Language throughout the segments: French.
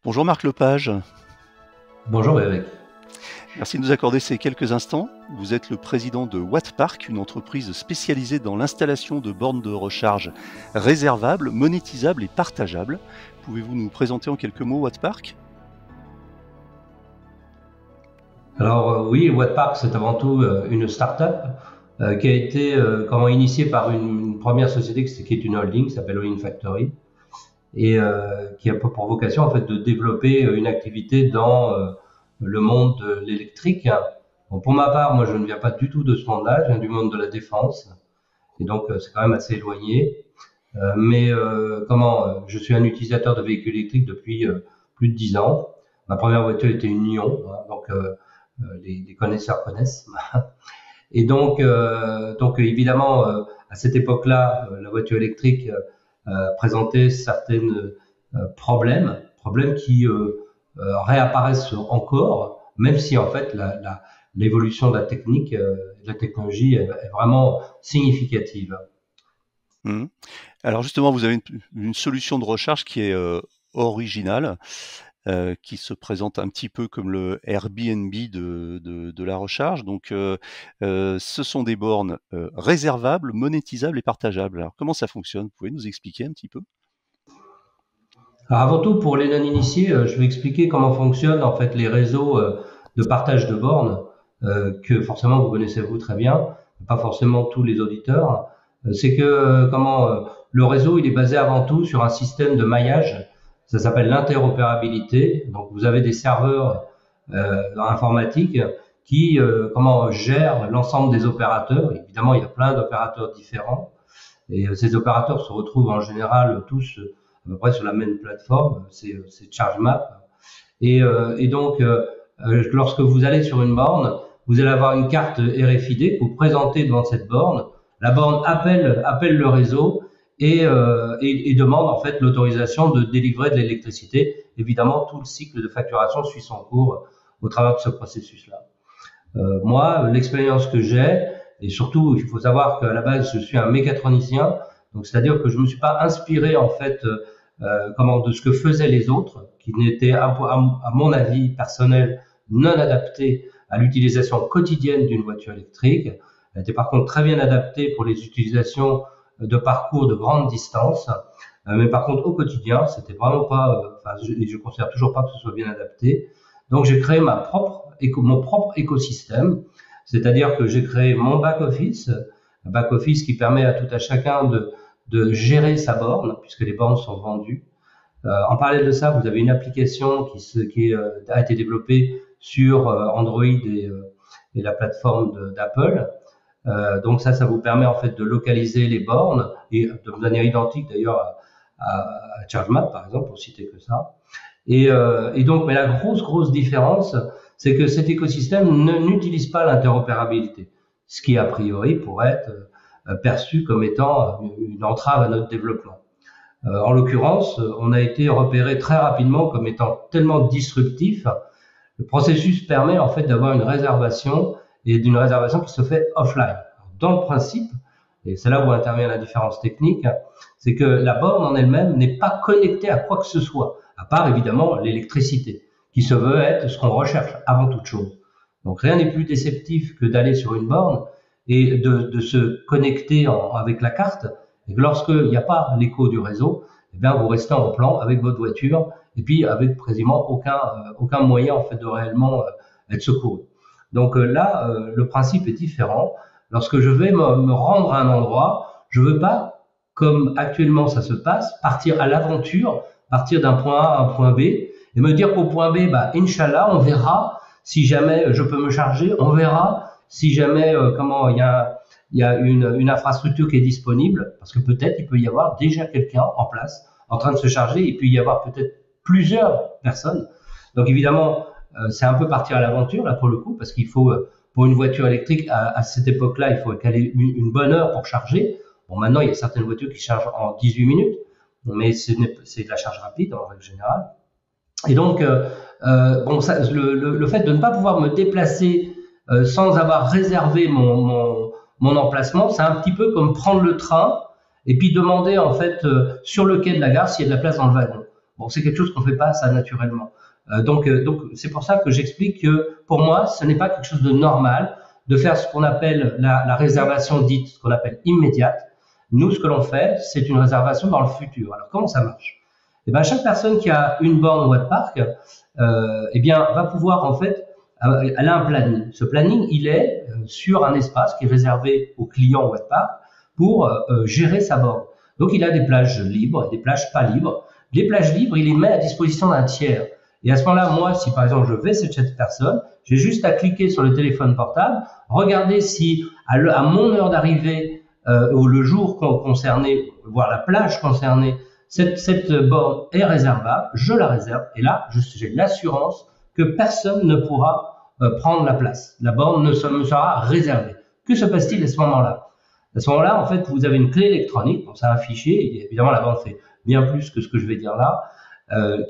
Bonjour Marc Lepage, Bonjour Eric. merci de nous accorder ces quelques instants. Vous êtes le président de Wattpark, une entreprise spécialisée dans l'installation de bornes de recharge réservables, monétisables et partageables. Pouvez-vous nous présenter en quelques mots Wattpark ? Alors oui, Wattpark c'est avant tout une start-up qui a été initiée par une première société qui est une holding, qui s'appelle All In Factory, et qui a pour vocation en fait de développer une activité dans le monde de l'électrique. Bon, pour ma part, moi je ne viens pas du tout de ce monde-là, je viens du monde de la défense, et donc c'est quand même assez éloigné. Je suis un utilisateur de véhicules électriques depuis plus de 10 ans. Ma première voiture était une Nyon, les connaisseurs connaissent. Et donc évidemment, à cette époque-là, la voiture électrique présentait certains problèmes qui réapparaissent encore, même si en fait l'évolution de la technique, de la technologie est vraiment significative. Alors justement, vous avez une solution de recharge qui est originale, qui se présente un petit peu comme le Airbnb de la recharge. Donc, ce sont des bornes réservables, monétisables et partageables. Alors, comment ça fonctionne? Vous pouvez nous expliquer un petit peu? Alors avant tout, pour les non-initiés, je vais expliquer comment fonctionnent en fait les réseaux de partage de bornes que forcément vous connaissez vous très bien, pas forcément tous les auditeurs. C'est que le réseau il est basé avant tout sur un système de maillage. Ça s'appelle l'interopérabilité. Donc vous avez des serveurs informatiques qui gèrent l'ensemble des opérateurs. Évidemment, il y a plein d'opérateurs différents et ces opérateurs se retrouvent en général tous à peu près sur la même plateforme, c'est ChargeMap. Lorsque vous allez sur une borne, vous allez avoir une carte RFID que vous présentez devant cette borne. La borne appelle le réseau et demande en fait l'autorisation de délivrer de l'électricité. Évidemment, tout le cycle de facturation suit son cours au travers de ce processus-là. Moi, l'expérience que j'ai, et surtout, il faut savoir qu'à la base, je suis un mécatronicien, donc c'est-à-dire que je me suis pas inspiré en fait de ce que faisaient les autres, qui n'étaient à mon avis personnel non adaptés à l'utilisation quotidienne d'une voiture électrique. Elle était par contre très bien adaptée pour les utilisations de parcours de grande distance, mais par contre au quotidien, c'était vraiment pas. Je considère toujours pas que ce soit bien adapté. Donc j'ai créé mon propre écosystème, c'est-à-dire que j'ai créé mon back office, un back office qui permet à tout à chacun de gérer sa borne, puisque les bornes sont vendues. En parallèle de ça, vous avez une application qui a été développée sur Android et la plateforme d'Apple. Donc ça vous permet en fait de localiser les bornes et de manière identique d'ailleurs à ChargeMap par exemple, pour citer que ça. Mais la grosse différence, c'est que cet écosystème n'utilise pas l'interopérabilité, ce qui a priori pourrait être perçu comme étant une entrave à notre développement. En l'occurrence, on a été repéré très rapidement comme étant tellement disruptif. Le processus permet en fait d'avoir une réservation et d'une réservation qui se fait offline. Dans le principe, et c'est là où intervient la différence technique, c'est que la borne en elle-même n'est pas connectée à quoi que ce soit, à part évidemment l'électricité, qui se veut être ce qu'on recherche avant toute chose. Donc rien n'est plus déceptif que d'aller sur une borne et de se connecter avec la carte, et que lorsqu'il n'y a pas l'écho du réseau, eh bien vous restez en plan avec votre voiture, et puis avec quasiment aucun moyen en fait de réellement être secouru. Donc le principe est différent. Lorsque je vais me rendre à un endroit, je veux pas, comme actuellement ça se passe, partir à l'aventure, partir d'un point A à un point B, et me dire qu'au point B, Inch'Allah, on verra si jamais je peux me charger, on verra si jamais il y a une infrastructure qui est disponible, parce que peut-être il peut y avoir déjà quelqu'un en place, en train de se charger, et puis y avoir peut-être plusieurs personnes. Donc évidemment, c'est un peu partir à l'aventure là pour le coup, parce qu'il faut pour une voiture électrique à cette époque-là, il faut qu'elle ait une bonne heure pour charger. Bon, maintenant il y a certaines voitures qui chargent en 18 minutes, mais c'est de la charge rapide en règle générale. Et donc le fait de ne pas pouvoir me déplacer sans avoir réservé mon emplacement, c'est un petit peu comme prendre le train et puis demander en fait sur le quai de la gare s'il y a de la place dans le wagon. Bon, c'est quelque chose qu'on fait pas ça naturellement. Donc c'est pour ça que j'explique que pour moi, ce n'est pas quelque chose de normal de faire ce qu'on appelle la réservation dite, ce qu'on appelle immédiate. Nous, ce que l'on fait, c'est une réservation dans le futur. Alors, comment ça marche? Eh bien, chaque personne qui a une borne Wattpark, eh bien, va pouvoir, en fait, elle a un planning. Ce planning, il est sur un espace qui est réservé aux clients Wattpark pour gérer sa borne. Donc, il a des plages libres et des plages pas libres. Les plages libres, il les met à disposition d'un tiers. Et à ce moment-là, moi, si par exemple je vais chez cette personne, j'ai juste à cliquer sur le téléphone portable, regarder si à mon heure d'arrivée ou le jour concerné, voire la plage concernée, cette borne est réservable, je la réserve et là, j'ai l'assurance que personne ne pourra prendre la place. La borne me sera réservée. Que se passe-t-il à ce moment-là? À ce moment-là, en fait, vous avez une clé électronique, bon, c'est un fichier, et évidemment la borne fait bien plus que ce que je vais dire là,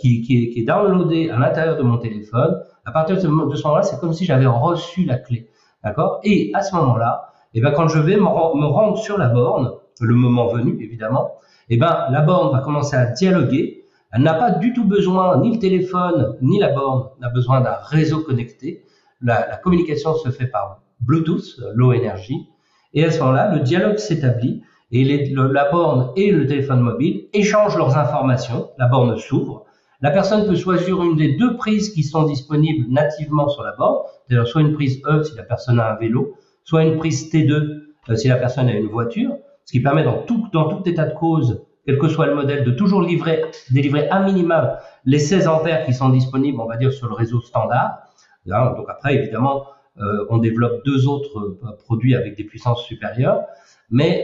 qui est downloadé à l'intérieur de mon téléphone. À partir de ce moment-là, c'est comme si j'avais reçu la clé, d'accord? Et à ce moment-là, eh ben, quand je vais me rendre sur la borne, le moment venu, évidemment, eh ben, la borne va commencer à dialoguer. Elle n'a pas du tout besoin, ni le téléphone, ni la borne n'a besoin d'un réseau connecté. La communication se fait par Bluetooth, low energy. Et à ce moment-là, le dialogue s'établit et la borne et le téléphone mobile échangent leurs informations. La borne s'ouvre. La personne peut choisir une des deux prises qui sont disponibles nativement sur la borne, c'est-à-dire soit une prise E si la personne a un vélo, soit une prise T2 si la personne a une voiture, ce qui permet dans tout état de cause, quel que soit le modèle, de toujours délivrer à minimum les 16 ampères qui sont disponibles, on va dire, sur le réseau standard. Donc après, évidemment, on développe deux autres produits avec des puissances supérieures, mais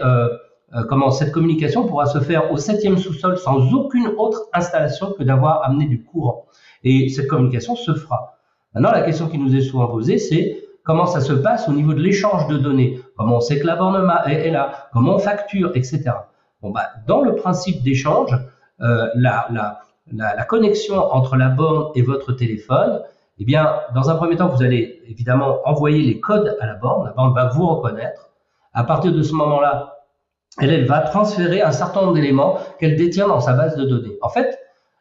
comment cette communication pourra se faire au 7e sous-sol sans aucune autre installation que d'avoir amené du courant. Et cette communication se fera. Maintenant, la question qui nous est souvent posée, c'est comment ça se passe au niveau de l'échange de données? Comment on sait que la borne est là? Comment on facture, etc. Bon, bah, dans le principe d'échange, la connexion entre la borne et votre téléphone, eh bien, dans un premier temps, vous allez évidemment envoyer les codes à la borne va vous reconnaître. À partir de ce moment-là, elle va transférer un certain nombre d'éléments qu'elle détient dans sa base de données. En fait,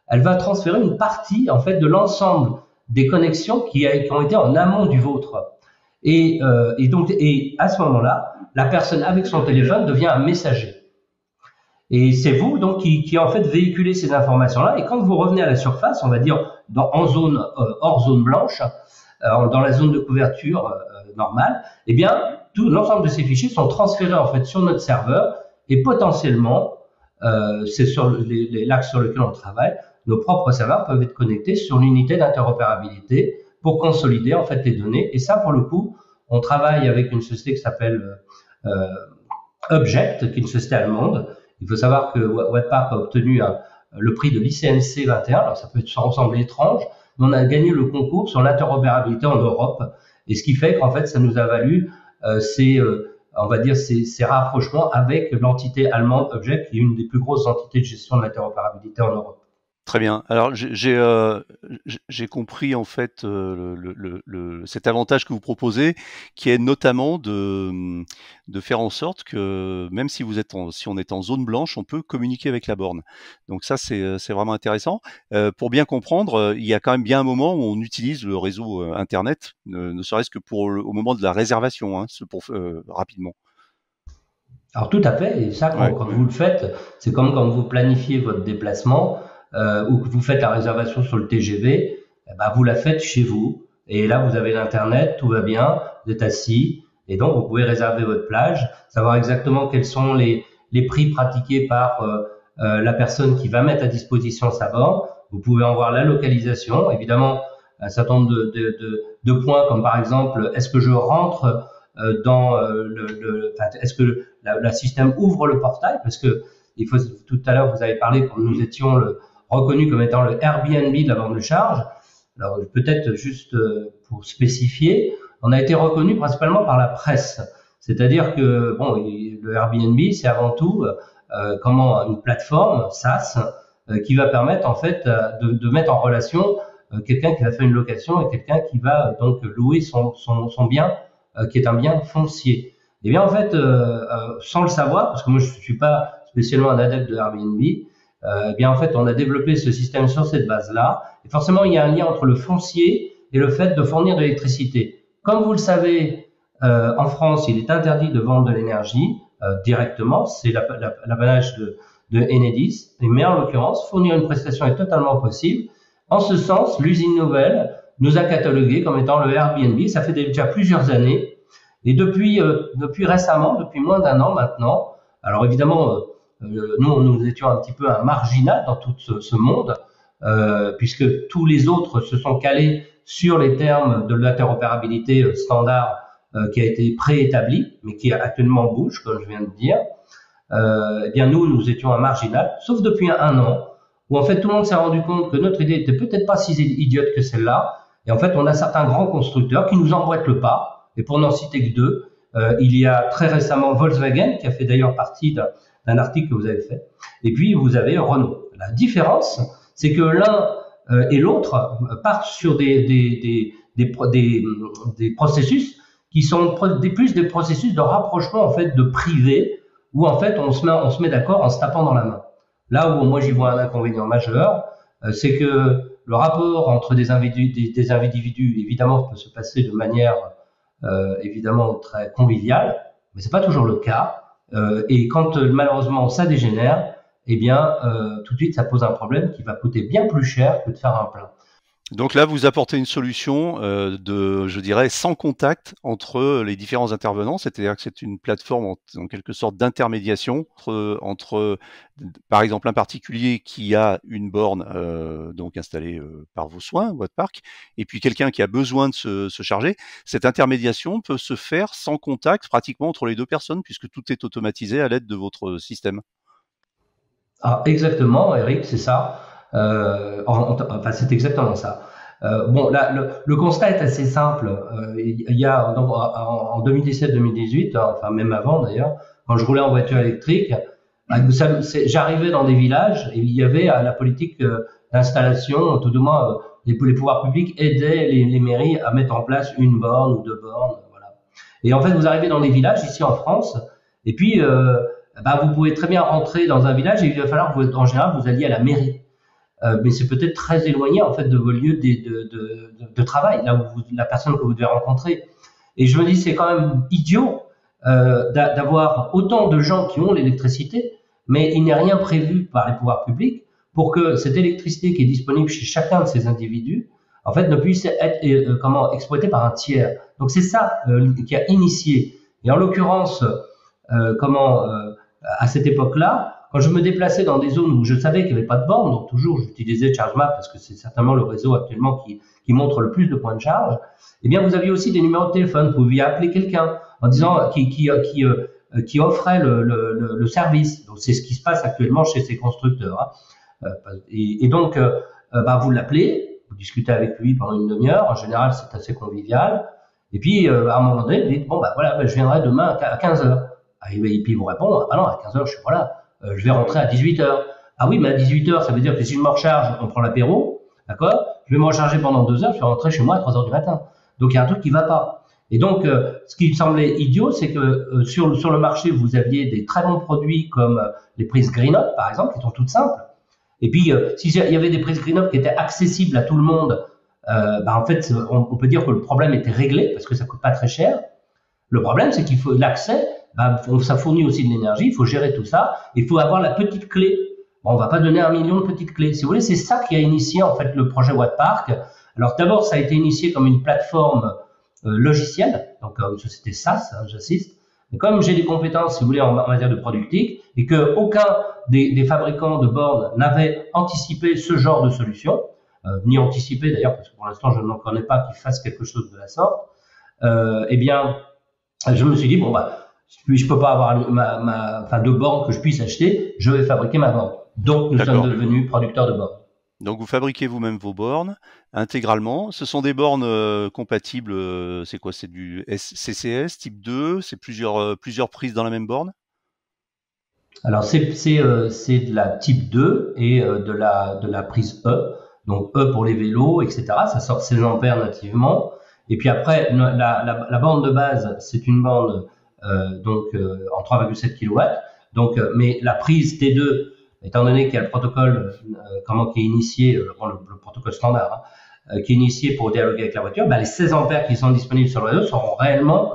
elle va transférer une partie en fait de l'ensemble des connexions qui ont été en amont du vôtre. Et à ce moment-là, la personne avec son téléphone devient un messager. Et c'est vous donc qui en fait véhiculez ces informations-là. Et quand vous revenez à la surface, on va dire hors zone blanche, dans la zone de couverture normale, eh bien tout l'ensemble de ces fichiers sont transférés en fait sur notre serveur et potentiellement, c'est sur l'axe sur lequel on travaille, nos propres serveurs peuvent être connectés sur l'unité d'interopérabilité pour consolider en fait les données. Et ça, pour le coup, on travaille avec une société qui s'appelle Object, qui est une société allemande. Il faut savoir que Wattpark a obtenu le prix de l'ICNC 21. Alors ça peut sembler étrange, mais on a gagné le concours sur l'interopérabilité en Europe. Et ce qui fait qu'en fait, ça nous a valu on va dire ces rapprochements avec l'entité allemande Object, qui est une des plus grosses entités de gestion de l'interopérabilité en Europe. Très bien. Alors j'ai compris en fait cet avantage que vous proposez, qui est notamment de faire en sorte que même si on est en zone blanche, on peut communiquer avec la borne. Donc ça c'est vraiment intéressant. Pour bien comprendre, il y a quand même bien un moment où on utilise le réseau internet, ne serait-ce que au moment de la réservation, rapidement. Alors tout à fait. Et ça quand vous le faites, c'est comme quand vous planifiez votre déplacement. Ou que vous faites la réservation sur le TGV, vous la faites chez vous. Et là, vous avez l'internet, tout va bien, vous êtes assis, et donc vous pouvez réserver votre plage, savoir exactement quels sont les prix pratiqués par la personne qui va mettre à disposition sa borne. Vous pouvez en voir la localisation, évidemment, un certain nombre de points, comme par exemple, est-ce que je rentre est-ce que le système ouvre le portail? Parce que tout à l'heure, vous avez parlé quand nous étions reconnu comme étant le Airbnb de la borne de charge. Alors peut-être juste pour spécifier, on a été reconnu principalement par la presse. C'est-à-dire que le Airbnb, c'est avant tout une plateforme SaaS qui va permettre en fait de mettre en relation quelqu'un qui va faire une location et quelqu'un qui va donc louer son bien qui est un bien foncier. Et bien en fait, sans le savoir, parce que moi je suis pas spécialement un adepte de Airbnb, Eh bien en fait, on a développé ce système sur cette base-là. Et forcément, il y a un lien entre le foncier et le fait de fournir de l'électricité. Comme vous le savez, en France, il est interdit de vendre de l'énergie directement. C'est l'apanage de Enedis. Mais en l'occurrence, fournir une prestation est totalement possible. En ce sens, l'usine nouvelle nous a catalogué comme étant le Airbnb. Ça fait déjà plusieurs années. Et depuis récemment, depuis moins d'un an maintenant, alors évidemment, nous étions un petit peu un marginal dans tout ce monde, puisque tous les autres se sont calés sur les termes de l'interopérabilité standard qui a été préétabli, mais qui actuellement bouge, comme je viens de dire. Eh bien nous étions un marginal, sauf depuis un an, où en fait tout le monde s'est rendu compte que notre idée était peut-être pas si idiote que celle-là. Et en fait, on a certains grands constructeurs qui nous emboîtent le pas. Et pour n'en citer que deux, il y a très récemment Volkswagen, qui a fait d'ailleurs partie d'un article que vous avez fait. Et puis, vous avez Renault. La différence, c'est que l'un et l'autre partent sur des processus qui sont plus des processus de rapprochement, en fait, de privé, où, en fait, on se met d'accord en se tapant dans la main. Là où moi, j'y vois un inconvénient majeur, c'est que le rapport entre des individus, évidemment, peut se passer de manière évidemment très conviviale, mais c'est pas toujours le cas. Et quand malheureusement ça dégénère, eh bien tout de suite ça pose un problème qui va coûter bien plus cher que de faire un plein. Donc là, vous apportez une solution je dirais, sans contact entre les différents intervenants, c'est-à-dire que c'est une plateforme en quelque sorte d'intermédiation entre, par exemple, un particulier qui a une borne donc installée par vos soins, votre parc, et puis quelqu'un qui a besoin de se charger. Cette intermédiation peut se faire sans contact pratiquement entre les deux personnes, puisque tout est automatisé à l'aide de votre système. Ah, exactement, Eric, c'est ça. Enfin, c'est exactement ça. Bon, là, le constat est assez simple. Il y a en 2017-2018, enfin même avant d'ailleurs, quand je roulais en voiture électrique, j'arrivais dans des villages et il y avait la politique d'installation, tout du moins les pouvoirs publics aidaient les mairies à mettre en place une borne ou deux bornes, voilà. Et en fait, vous arrivez dans des villages ici en France, et puis vous pouvez très bien rentrer dans un village et il va falloir que en général vous alliez à la mairie. Mais c'est peut-être très éloigné en fait de vos lieux de travail, là où la personne que vous devez rencontrer. Et je me dis c'est quand même idiot d'avoir autant de gens qui ont l'électricité, mais il n'est rien prévu par les pouvoirs publics pour que cette électricité qui est disponible chez chacun de ces individus, en fait, ne puisse être exploitée par un tiers. Donc c'est ça qui a initié. Et en l'occurrence, à cette époque-là, quand je me déplaçais dans des zones où je savais qu'il n'y avait pas de borne, donc toujours j'utilisais ChargeMap parce que c'est certainement le réseau actuellement qui montre le plus de points de charge, eh bien vous aviez aussi des numéros de téléphone, vous pouviez appeler quelqu'un en disant qui offrait le service. Donc c'est ce qui se passe actuellement chez ces constructeurs. Hein. Et donc vous l'appelez, vous discutez avec lui pendant une demi-heure, en général c'est assez convivial, et puis à un moment donné vous dites je viendrai demain à 15h. Et puis il vous répond non, à 15h je suis pas là. Je vais rentrer à 18h. Ah oui, mais à 18h, ça veut dire que si je me recharge, on prend l'apéro, d'accord? Je vais me recharger pendant 2 heures, je vais rentrer chez moi à 3h du matin. Donc il y a un truc qui va pas. Et donc, ce qui me semblait idiot, c'est que sur le marché, vous aviez des très bons produits comme les prises GreenUp, par exemple, qui sont toutes simples. Et puis, s'il y avait des prises GreenUp qui étaient accessibles à tout le monde, en fait, on peut dire que le problème était réglé parce que ça coûte pas très cher. Le problème, c'est qu'il faut l'accès. Ça fournit aussi de l'énergie, il faut gérer tout ça, il faut avoir la petite clé. Bon, on va pas donner 1 million de petites clés. Si vous voulez, c'est ça qui a initié en fait le projet Wattpark. Alors d'abord, ça a été initié comme une plateforme logicielle, donc une société SaaS, hein, j'insiste. Mais comme j'ai des compétences, si vous voulez, en matière de productique, et que aucun des fabricants de bornes n'avait anticipé ce genre de solution, ni anticipé d'ailleurs, parce que pour l'instant, je n'en connais pas qui fasse quelque chose de la sorte, eh bien, je me suis dit, je peux pas avoir de bornes que je puisse acheter, je vais fabriquer ma borne. Donc, nous sommes devenus producteurs de bornes. Donc, vous fabriquez vous-même vos bornes intégralement. Ce sont des bornes compatibles, c'est quoi? C'est du CCS type 2? C'est plusieurs prises dans la même borne? Alors, c'est de la type 2 et de la prise E. Donc, E pour les vélos, etc. Ça sort 16 ampères nativement. Et puis après, la borne de base, c'est une borne en 3,7 kW. Donc, mais la prise T2 étant donné qu'il y a le protocole qui est initié, le protocole standard, qui est initié pour dialoguer avec la voiture, les 16 ampères qui sont disponibles sur le réseau seront réellement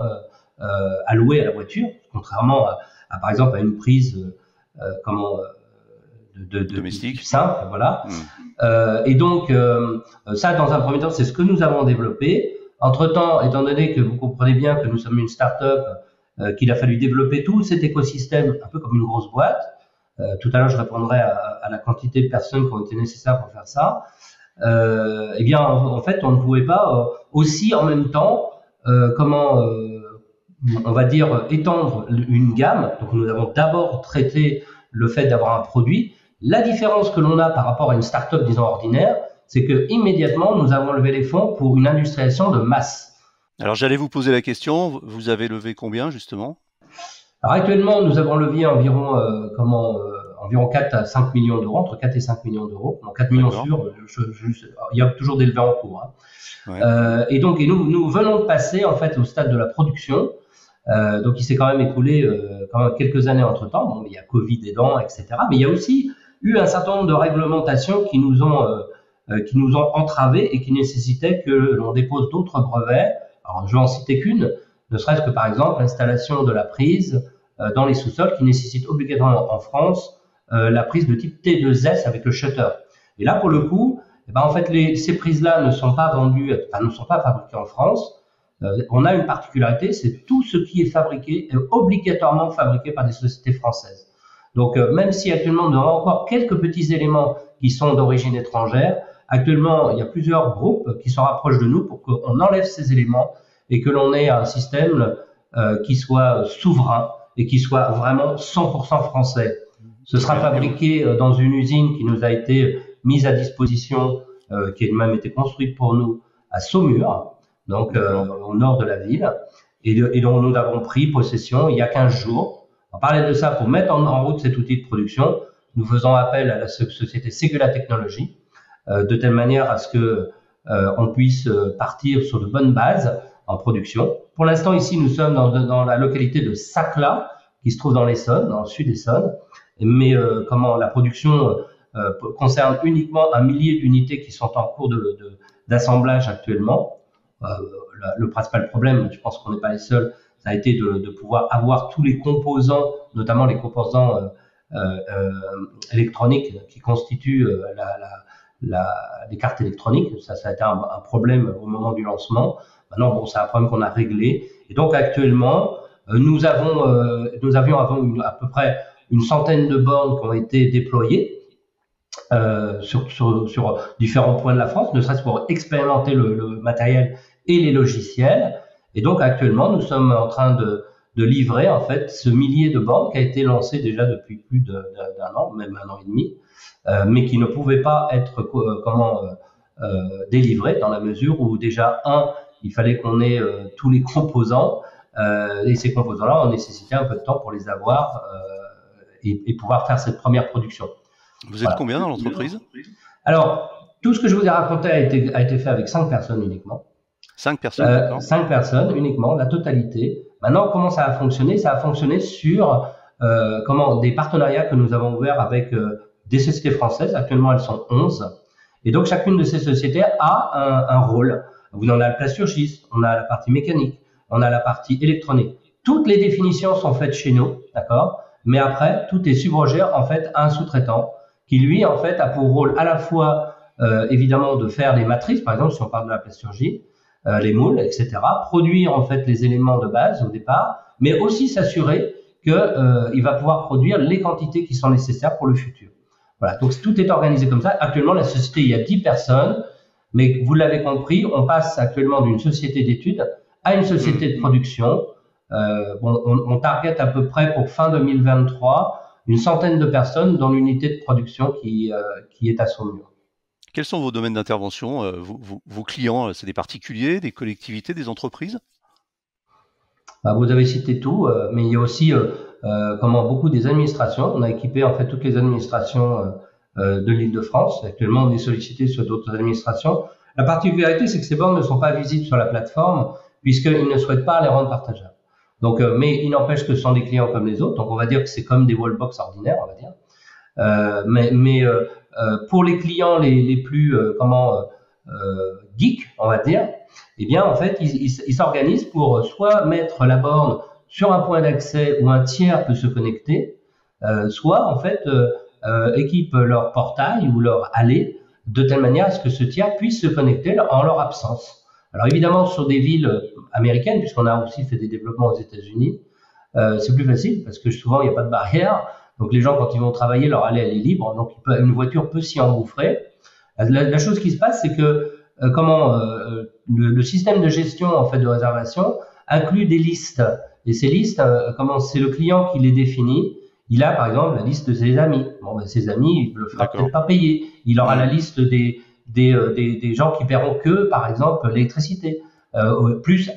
alloués à la voiture, contrairement par exemple à une prise domestique simple, voilà. Et donc ça, dans un premier temps, c'est ce que nous avons développé. Entre-temps, étant donné que vous comprenez bien que nous sommes une start-up, qu'il a fallu développer tout cet écosystème, un peu comme une grosse boîte. Tout à l'heure, je répondrai à la quantité de personnes qui ont été nécessaires pour faire ça. Eh bien, en fait, on ne pouvait pas aussi en même temps, on va dire, étendre une gamme. Donc, nous avons d'abord traité le fait d'avoir un produit. La différence que l'on a par rapport à une start-up, disons, ordinaire, c'est que immédiatement, nous avons levé les fonds pour une industrialisation de masse. Alors, j'allais vous poser la question. Vous avez levé combien, justement? Alors, actuellement, nous avons levé environ 4 à 5 millions d'euros, entre 4 et 5 millions d'euros. Donc, 4 millions sûrs, il y a toujours des levées en cours. Ouais. Et donc, nous venons de passer, en fait, au stade de la production. Donc, il s'est quand même écoulé quelques années entre-temps. Bon, il y a Covid aidant, etc. Mais il y a aussi eu un certain nombre de réglementations qui nous ont entravés et qui nécessitaient que l'on dépose d'autres brevets. Alors, je vais en citer qu'une, ne serait-ce que, par exemple, l'installation de la prise dans les sous-sols qui nécessite obligatoirement en France la prise de type T2S avec le shutter. Et là, pour le coup, en fait, ces prises-là ne sont pas vendues, ne sont pas fabriquées en France. On a une particularité, c'est tout ce qui est fabriqué est obligatoirement fabriqué par des sociétés françaises. Donc, même si actuellement nous avons encore quelques petits éléments qui sont d'origine étrangère, actuellement il y a plusieurs groupes qui se rapprochent de nous pour qu'on enlève ces éléments et que l'on ait un système qui soit souverain et qui soit vraiment 100% français. Ce sera fabriqué dans une usine qui nous a été mise à disposition, qui a même été construite pour nous à Saumur, donc au nord de la ville, et dont nous avons pris possession il y a 15 jours. En parlant de ça, pour mettre en route cet outil de production, nous faisons appel à la société Segula Technologies, de telle manière à ce que on puisse partir sur de bonnes bases en production. Pour l'instant, ici, nous sommes dans la localité de Sacla, qui se trouve dans l'Essonne, dans le sud Essonne. Mais la production concerne uniquement 1 millier d'unités qui sont en cours d'assemblage actuellement. Le principal problème, je pense qu'on n'est pas les seuls, ça a été de pouvoir avoir tous les composants, notamment les composants électroniques qui constituent les cartes électroniques. Ça a été un problème au moment du lancement. Maintenant, bon, c'est un problème qu'on a réglé. Et donc, actuellement, nous avions avant à peu près une centaine de bornes qui ont été déployées sur différents points de la France, ne serait-ce pour expérimenter le matériel et les logiciels. Et donc, actuellement, nous sommes en train de livrer, en fait, ce millier de bornes qui a été lancé déjà depuis plus d'un an, même 1 an et demi, mais qui ne pouvait pas être délivré dans la mesure où déjà, il fallait qu'on ait tous les composants, et ces composants-là ont nécessité un peu de temps pour les avoir et pouvoir faire cette première production. Vous êtes combien dans l'entreprise? Alors, tout ce que je vous ai raconté a été fait avec 5 personnes uniquement. 5 personnes, d'accord. 5 personnes uniquement, la totalité. Maintenant, comment ça a fonctionné? Ça a fonctionné sur des partenariats que nous avons ouverts avec des sociétés françaises. Actuellement, elles sont 11. Et donc, chacune de ces sociétés a un rôle. On a le plasturgiste, on a la partie mécanique, on a la partie électronique. Toutes les définitions sont faites chez nous, d'accord? Mais après, tout est subrogé en fait à un sous-traitant qui, lui, en fait, a pour rôle à la fois, évidemment, de faire les matrices, par exemple, si on parle de la plasturgie, les moules, etc., produire, en fait, les éléments de base au départ, mais aussi s'assurer qu'il va pouvoir produire les quantités qui sont nécessaires pour le futur. Voilà, donc tout est organisé comme ça. Actuellement, la société, il y a 10 personnes, mais vous l'avez compris, on passe actuellement d'une société d'études à une société de production. On target à peu près pour fin 2023 une centaine de personnes dans l'unité de production qui est à Saumur. Quels sont vos domaines d'intervention? Vos clients, c'est des particuliers, des collectivités, des entreprises? Vous avez cité tout, mais il y a aussi beaucoup des administrations. On a équipé en fait toutes les administrations de l'Île-de-France. Actuellement, on est sollicité sur d'autres administrations. La particularité, c'est que ces bornes ne sont pas visibles sur la plateforme puisqu'ils ne souhaitent pas les rendre partageables. Donc, mais il n'empêche que ce sont des clients comme les autres. Donc, on va dire que c'est comme des wallbox ordinaires, on va dire. Pour les clients les plus geeks, on va dire, eh bien en fait ils s'organisent pour soit mettre la borne sur un point d'accès où un tiers peut se connecter, soit en fait équipent leur portail ou leur allée de telle manière à ce que ce tiers puisse se connecter en leur absence. Alors évidemment sur des villes américaines, puisqu'on a aussi fait des développements aux États-Unis, c'est plus facile parce que souvent il n'y a pas de barrière. Donc les gens, quand ils vont travailler, leur allée elle est libre, donc une voiture peut s'y engouffrer. La chose qui se passe, c'est que le système de gestion en fait de réservation inclut des listes, et ces listes, c'est le client qui les définit. Il a par exemple la liste de ses amis. Bon, ben, ses amis, il ne le fera peut-être pas payer. Il aura la liste des gens qui paieront que, par exemple, l'électricité. Plus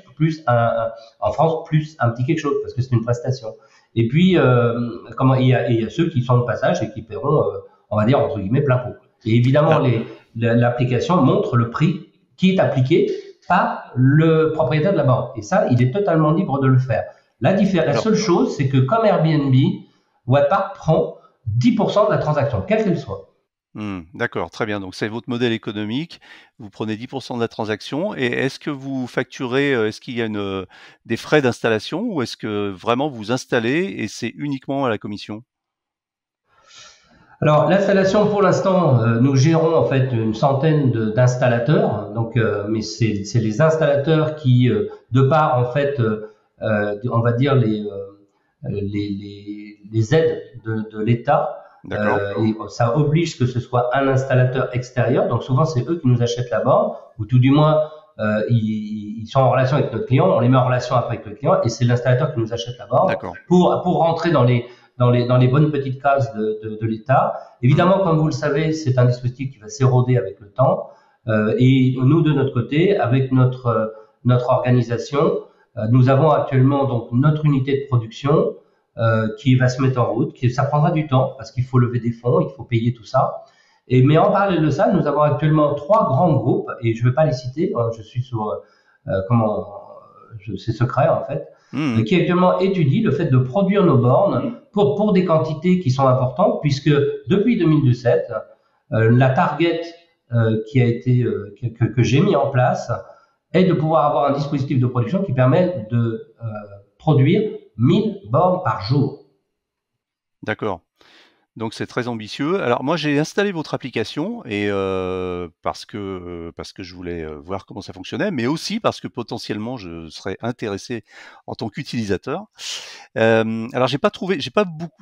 en France, plus un petit quelque chose, parce que c'est une prestation. Et puis, il y a ceux qui sont de passage et qui paieront, on va dire, entre guillemets, plein pot. Et évidemment, l'application montre le prix qui est appliqué par le propriétaire de la borne. Et ça, il est totalement libre de le faire. La seule chose, c'est que comme Airbnb, Wattpark prend 10% de la transaction, quelle qu'elle soit. D'accord, très bien. Donc c'est votre modèle économique. Vous prenez 10% de la transaction. Et est-ce que vous facturez, est-ce qu'il y a des frais d'installation, ou est-ce que vraiment vous installez et c'est uniquement à la commission? Alors l'installation, pour l'instant, nous gérons en fait une centaine d'installateurs. Donc, mais c'est les installateurs qui, de par en fait, on va dire les aides de l'État. Et ça oblige que ce soit un installateur extérieur. Donc souvent, c'est eux qui nous achètent la borne, ou tout du moins, ils sont en relation avec notre client. On les met en relation après avec le client, et c'est l'installateur qui nous achète la borne pour rentrer dans les bonnes petites cases de l'État. Évidemment, comme vous le savez, c'est un dispositif qui va s'éroder avec le temps. Et nous, de notre côté, avec notre organisation, nous avons actuellement donc notre unité de production qui va se mettre en route. Ça prendra du temps parce qu'il faut lever des fonds, il faut payer tout ça. Mais en parallèle de ça, nous avons actuellement 3 grands groupes, et je ne vais pas les citer, je suis sur c'est secret en fait, qui actuellement étudient le fait de produire nos bornes pour des quantités qui sont importantes, puisque depuis 2017, la target qui a été que j'ai mis en place est de pouvoir avoir un dispositif de production qui permet de produire 1000 bornes par jour. D'accord. Donc c'est très ambitieux. Alors moi j'ai installé votre application, et parce que je voulais voir comment ça fonctionnait, mais aussi parce que potentiellement je serais intéressé en tant qu'utilisateur. Alors j'ai pas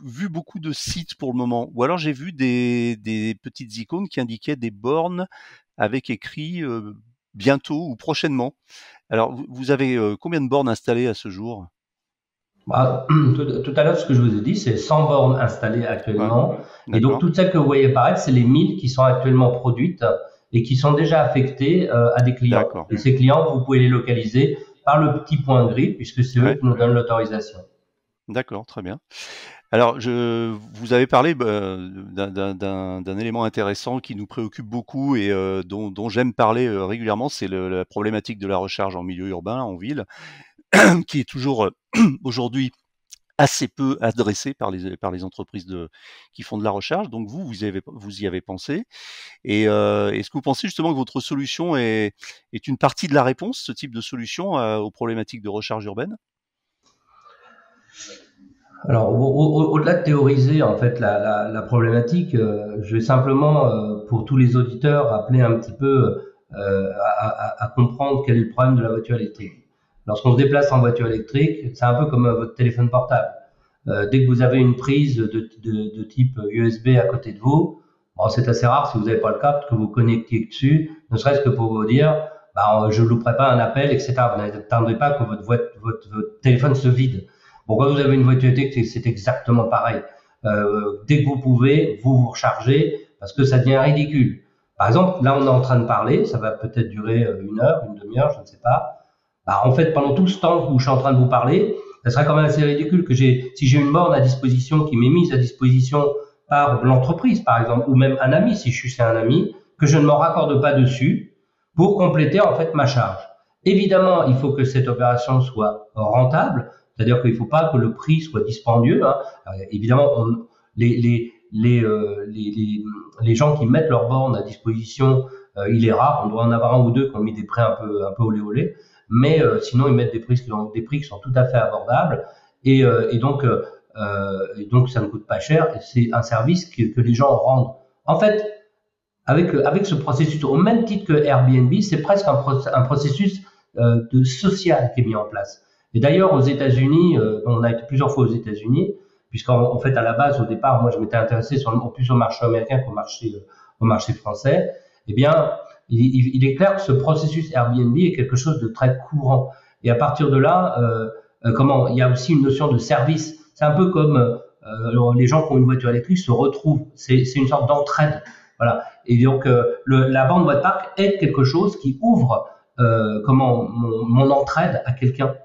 vu beaucoup de sites pour le moment, ou alors j'ai vu des petites icônes qui indiquaient des bornes avec écrit bientôt ou prochainement. Alors vous avez combien de bornes installées à ce jour? Tout à l'heure, ce que je vous ai dit, c'est 100 bornes installées actuellement. Et donc, toutes celles que vous voyez apparaître, c'est les 1000 qui sont actuellement produites et qui sont déjà affectées à des clients. Et ces clients, vous pouvez les localiser par le petit point gris, puisque c'est eux qui nous donnent l'autorisation. D'accord, très bien. Alors, vous avez parlé d'un élément intéressant qui nous préoccupe beaucoup et dont j'aime parler régulièrement, c'est la problématique de la recharge en milieu urbain, en ville, qui est toujours aujourd'hui assez peu adressée par les entreprises qui font de la recharge. Donc vous y avez pensé. Et est-ce que vous pensez justement que votre solution est une partie de la réponse, ce type de solution aux problématiques de recharge urbaine? Alors, au-delà de théoriser en fait la problématique, je vais simplement, pour tous les auditeurs, rappeler un petit peu à comprendre quel est le problème de la voiture électrique. Lorsqu'on se déplace en voiture électrique, c'est un peu comme votre téléphone portable. Dès que vous avez une prise de type USB à côté de vous, bon, c'est assez rare, si vous n'avez pas le câble, que vous connectiez dessus, ne serait-ce que pour vous dire, je ne louperai pas un appel, etc. Vous n'attendez pas que votre téléphone se vide. Bon, quand vous avez une voiture électrique, c'est exactement pareil. Dès que vous pouvez, vous rechargez, parce que ça devient ridicule. Par exemple, là, on est en train de parler, ça va peut-être durer 1 heure, une demi-heure, je ne sais pas. En fait, pendant tout ce temps où je suis en train de vous parler, ça serait quand même assez ridicule que si j'ai une borne à disposition qui m'est mise à disposition par l'entreprise, par exemple, ou même un ami, si je suis chez un ami, que je ne m'en raccorde pas dessus pour compléter en fait ma charge. Évidemment, il faut que cette opération soit rentable, c'est-à-dire qu'il ne faut pas que le prix soit dispendieux. Évidemment, les les gens qui mettent leurs bornes à disposition, il est rare, on doit en avoir un ou deux qui ont mis des prix un peu olé olé, mais sinon ils mettent des prix qui sont tout à fait abordables, et donc ça ne coûte pas cher, et c'est un service que les gens rendent. En fait, avec ce processus, au même titre que Airbnb, c'est presque un processus de social qui est mis en place. Et d'ailleurs, aux États-Unis, on a été plusieurs fois aux États-Unis, puisqu'en fait, à la base, au départ, moi, je m'étais intéressé plus au marché américain qu'au marché français. Eh bien, il est clair que ce processus Airbnb est quelque chose de très courant. Et à partir de là, il y a aussi une notion de service. C'est un peu comme les gens qui ont une voiture électrique se retrouvent. C'est une sorte d'entraide. Voilà. Et donc, la borne boîte parc est quelque chose qui ouvre mon entraide à quelqu'un.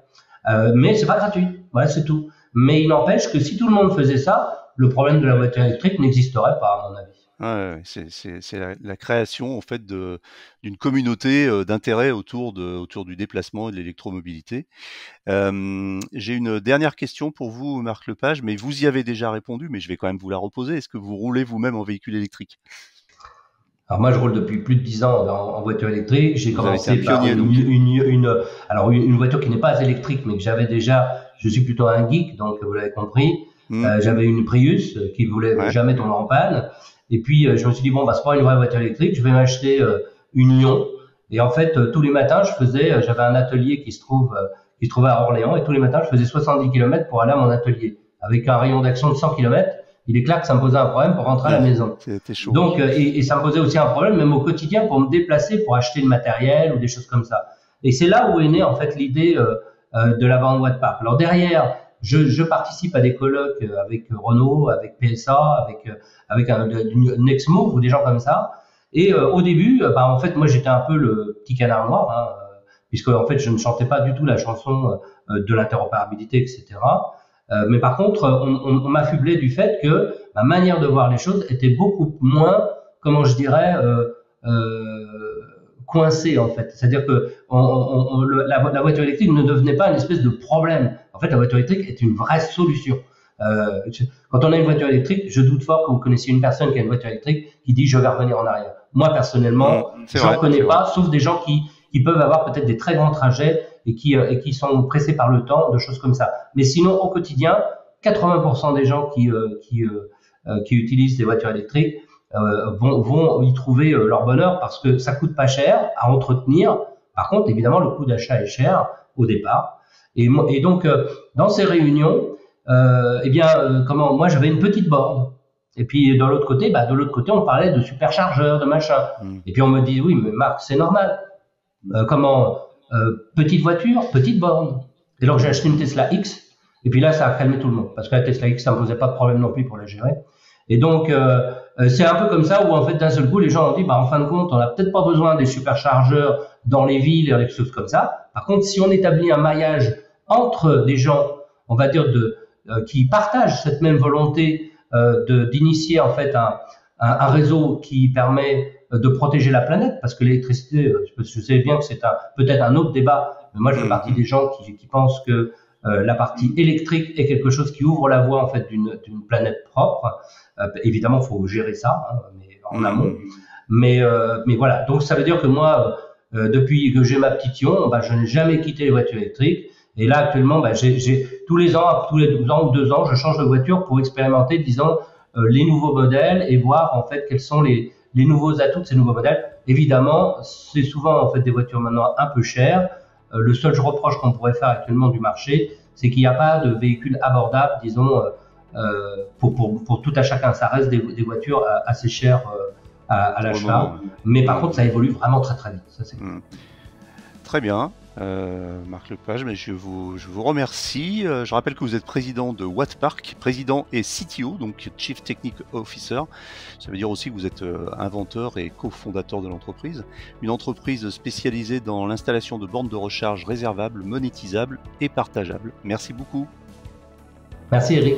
Mais c'est pas gratuit. Voilà, c'est tout. Mais il n'empêche que si tout le monde faisait ça, le problème de la voiture électrique n'existerait pas, à mon avis. Ouais, c'est la création en fait d'une communauté d'intérêt autour du déplacement et de l'électromobilité. J'ai une dernière question pour vous, Marc Lepage, mais vous y avez déjà répondu, mais je vais quand même vous la reposer. Est-ce que vous roulez vous-même en véhicule électrique? Alors moi, je roule depuis plus de 10 ans en voiture électrique. J'ai commencé par une voiture qui n'est pas électrique, mais que j'avais déjà. Je suis plutôt un geek, donc vous l'avez compris. J'avais une Prius qui voulait jamais tomber en panne. Et puis je me suis dit bon, c'est pas une vraie voiture électrique. Je vais m'acheter une Lion. Et en fait, tous les matins, j'avais un atelier qui se trouvait à Orléans, et tous les matins, je faisais 70 km pour aller à mon atelier, avec un rayon d'action de 100 km. Il est clair que ça me posait un problème pour rentrer à la maison. C'était chaud. Donc, et ça me posait aussi un problème, même au quotidien, pour me déplacer, pour acheter le matériel ou des choses comme ça. Et c'est là où est née, en fait, l'idée de la borne boîte parc. Alors derrière, je participe à des colloques avec Renault, avec PSA, avec un Nextmove ou des gens comme ça. Et au début, en fait, moi, j'étais un peu le petit canard noir, puisque en fait, je ne chantais pas du tout la chanson de l'interopérabilité, etc. Mais par contre, on m'affublait du fait que ma manière de voir les choses était beaucoup moins, comment je dirais, coincée en fait. C'est-à-dire que la voiture électrique ne devenait pas une espèce de problème. En fait, la voiture électrique est une vraie solution. Quand on a une voiture électrique, je doute fort que vous connaissiez une personne qui a une voiture électrique qui dit je vais revenir en arrière. Moi personnellement, je n'en connais pas, sauf des gens qui peuvent avoir peut-être des très grands trajets et qui sont pressés par le temps, de choses comme ça. Mais sinon, au quotidien, 80% des gens qui utilisent des voitures électriques vont y trouver leur bonheur parce que ça coûte pas cher à entretenir. Par contre, évidemment, le coût d'achat est cher au départ. Et donc, dans ces réunions, moi, j'avais une petite borne. Et puis, de l'autre côté, on parlait de superchargeurs, de machin. Et puis, on me dit, oui, mais Marc, c'est normal. Petite voiture, petite borne. Et alors j'ai acheté une Tesla X, et puis là ça a calmé tout le monde, parce que la Tesla X ça me posait pas de problème non plus pour la gérer. Et donc c'est un peu comme ça où en fait d'un seul coup les gens ont dit en fin de compte on n'a peut-être pas besoin des superchargeurs dans les villes et des choses comme ça. Par contre si on établit un maillage entre des gens, on va dire qui partagent cette même volonté d'initier en fait un réseau qui permet de protéger la planète, parce que l'électricité, je sais bien que c'est peut-être un autre débat, mais moi je fais partie des gens qui pensent que la partie électrique est quelque chose qui ouvre la voie en fait d'une planète propre. Évidemment, il faut gérer ça, mais en amont. Mais voilà, donc ça veut dire que moi, depuis que j'ai ma petite Lion, je n'ai jamais quitté les voitures électriques. Et là actuellement, j'ai tous les ans ou 2 ans, je change de voiture pour expérimenter, disons, les nouveaux modèles et voir en fait quels sont les nouveaux atouts de ces nouveaux modèles. Évidemment, c'est souvent en fait des voitures maintenant un peu chères. Le seul reproche qu'on pourrait faire actuellement du marché, c'est qu'il n'y a pas de véhicules abordables, disons, pour tout à chacun. Ça reste des voitures assez chères à l'achat. Mais par contre, ça évolue vraiment très très vite. Ça, c'est Très bien. Marc Lepage, mais je vous remercie. Je rappelle que vous êtes président de Wattpark, président et CTO, donc Chief Technical Officer. Ça veut dire aussi que vous êtes inventeur et cofondateur de l'entreprise. Une entreprise spécialisée dans l'installation de bornes de recharge réservables, monétisables et partageables. Merci beaucoup. Merci Eric.